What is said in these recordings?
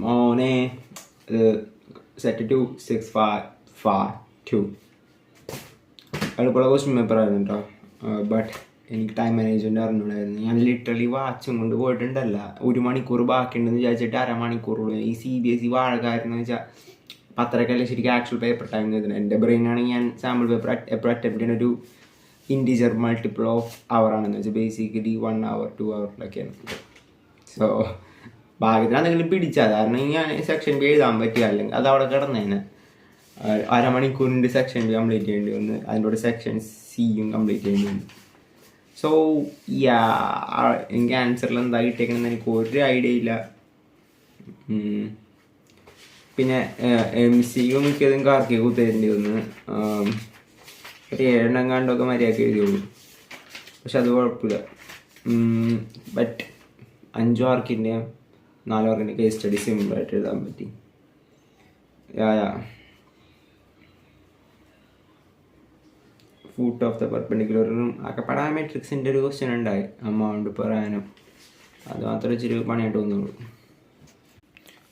മോനെ സെറ്റ് 2 6 5 2 എളുപ്പമുള്ള question paper ആയിരുന്നു കേട്ടോ. ബട്ട് എനിക്ക് ടൈം മാനേജ്മെൻറ്റ് അറിഞ്ഞൂടായിരുന്നു. ഞാൻ ലിറ്ററലി വാച്ചും കൊണ്ട് പോയിട്ടുണ്ടല്ല. 1 മണിക്കൂർ ബാക്കിയുണ്ടെന്ന് വിചാരിച്ചിട്ട് അരമണിക്കൂറുള്ളൂ. ഈ CBSE വാഴക്കാരെന്ന് വെച്ചാൽ 10:30 ശരിക്കും ആക്ച്വൽ പേപ്പർ ടൈം ചെയ്തിട്ടുണ്ട്. എൻ്റെ ബ്രെയിനാണെങ്കിൽ ഞാൻ സാമ്പിൾ പേപ്പർ എപ്പോഴും അറ്റംപ്റ്റ് ചെയ്യുന്ന ഒരു ഇൻറ്റീജർ മൾട്ടിപ്പിൾ ഓഫ് അവർ ആണെന്ന് വെച്ചാൽ ബേസിക്കലി 1 hour 2 hourലൊക്കെയാണ്. സോ ഭാഗ്യത്തിന് എന്തെങ്കിലും പിടിച്ചാൽ കാരണം ഞാൻ സെക്ഷൻ ബി എഴുതാൻ പറ്റിയ, അല്ലെങ്കിൽ അത് അവിടെ കിടന്നേനെ. അരമണിക്കൂറിൻ്റെ സെക്ഷൻ ബി കംപ്ലീറ്റ് ചെയ്യേണ്ടി വന്ന്, അതിൻ്റെ കൂടെ സെക്ഷൻ സിയും കംപ്ലീറ്റ് ചെയ്യേണ്ടി വന്നു. സോ എനിക്ക് ആൻസറിൽ എന്താ കിട്ടിയേക്കണമെന്ന് എനിക്ക് ഒരു ഐഡിയ ഇല്ല. പിന്നെ MCQ മിക്കതും കാർക്കി കുത്തേണ്ടി വന്ന്. ഒരു 7 കണ്ടൊക്കെ മര്യാദക്ക് എഴുതിയുള്ളൂ. പക്ഷെ അത് കുഴപ്പമില്ല. ബട്ട് 5 മാർക്കിൻ്റെ 4 മാർക്കിൻ്റെ കേസ് സ്റ്റഡി സിമ്പിളായിട്ട് എഴുതാൻ പറ്റി. ഫൂട്ട് ഓഫ് ദ പെർപെൻഡിക്കുലറും ഒക്കെ പാരാമെട്രിക്സിൻ്റെ ഒരു ക്വസ്റ്റ്യൻ ഉണ്ടായി, അമൗണ്ട് പെർ ആനം. അത് മാത്രമേ ഇച്ചിരി പണിയായിട്ട് തോന്നുള്ളൂ.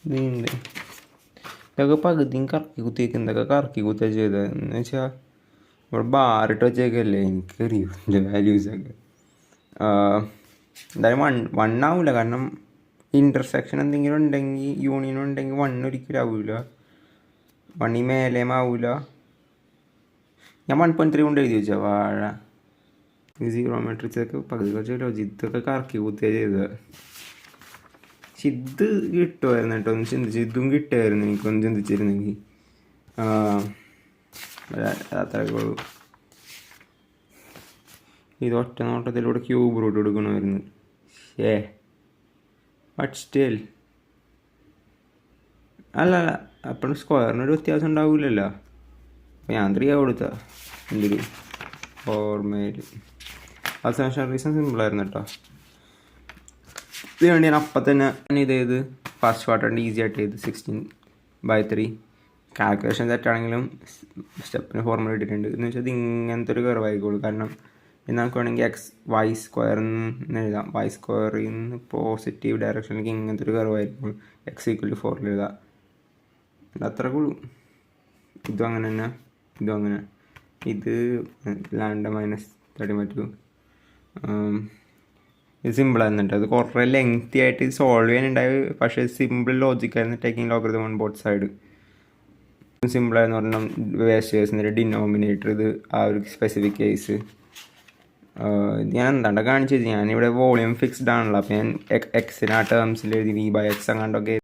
ഇതുണ്ട് ഇതൊക്കെ പകുതിയും കറക്കി കുത്തിയേക്ക്. എന്തൊക്കെ കറക്കി കുത്തിയാ ചെയ്തത് എന്ന് വെച്ചാൽ ഇവിടെ ബാറിട്ട് വെച്ചേക്കല്ലേ, എനിക്കറിയൂ എൻ്റെ വാല്യൂസൊക്കെ. എന്തായാലും 1 ആവില്ല, കാരണം ഇൻ്റർസെക്ഷൻ എന്തെങ്കിലും ഉണ്ടെങ്കിൽ യൂണിയൻ ഉണ്ടെങ്കിൽ 1 ഒരിക്കലും ആവില്ല. 1 മേലേം ആവില്ല. ഞാൻ 1.3 കൊണ്ട് എഴുതി വെച്ചാൽ വാഴ സീറോ മെട്രിക്സൊക്കെ പകുതി കുറച്ച് ലോജിത്തൊക്കെ കറക്കി കുത്തിയാ ചെയ്തത്. ഇത് കിട്ടുമായിരുന്നു കേട്ടോ, ഒന്ന് ചിന്തിച്ച് ഇതും കിട്ടുമായിരുന്നു എനിക്കൊന്ന് ചിന്തിച്ചിരുന്നെങ്കിൽ. അത്രയൊക്കെ ഉള്ളൂ. ഇത് ഒറ്റ നോട്ടത്തിലൂടെ ക്യൂബ് റൂട്ട് എടുക്കണമായിരുന്നു. ബട്ട് സ്റ്റിൽ അല്ല അപ്പോഴും സ്ക്വയറിനൊരു വ്യത്യാസം ഉണ്ടാവില്ലല്ലോ. അപ്പോൾ ഞാൻ 3 കൊടുത്ത എൻ്റെ ഒരു ഓർമ്മയിൽ. അസംഷൻ റീസൺ സിമ്പിളായിരുന്നു കേട്ടോ. ഇത് വേണ്ടി ഞാൻ അപ്പം തന്നെ ഇത് ഫസ്റ്റ് ക്വാർട്ടറിൻ്റെ ഈസി ആയിട്ട് ചെയ്ത് 16/3. കാൽക്കുലേഷൻ തെറ്റാണെങ്കിലും സ്റ്റെപ്പിന് ഫോർമുല ഇട്ടിട്ടുണ്ട്. എന്ന് വെച്ചാൽ ഇത് ഇങ്ങനത്തെ ഒരു കർവായിക്കോളൂ. കാരണം നമുക്ക് വേണമെങ്കിൽ y² എന്ന് എഴുതാം. y² നിന്ന് പോസിറ്റീവ് ഡയറക്ഷനിലേക്ക് ഇങ്ങനത്തെ ഒരു കർവായിരിക്കും. x=4 എഴുതാം. അത്ര ഉള്ളൂ. ഇതും അങ്ങനെ തന്നെ, ഇതും അങ്ങനെ. ഇത് λ-32. ഇത് സിമ്പിളായിരുന്നു കേട്ടോ. അത് കുറേ ലെങ്തി ആയിട്ട് സോൾവ് ചെയ്യാനുണ്ടായി, പക്ഷേ സിമ്പിൾ ലോജിക്കായിരുന്നു. Taking logarithm on both side സിമ്പിളായിരുന്നു. പറഞ്ഞാൽ വേസ്റ്റേഴ്സിൻ്റെ ഡിനോമിനേറ്റർ ഇത് ആ ഒരു സ്പെസിഫിക് കേസ്. ഞാൻ എന്താണ്ട് കാണിച്ചത്, ഞാനിവിടെ വോളിയം ഫിക്സ്ഡ് ആണല്ലോ. അപ്പോൾ ഞാൻ എക്സിന് ആ ടേംസിൽ എഴുതി V/X അങ്ങാണ്ടൊക്കെ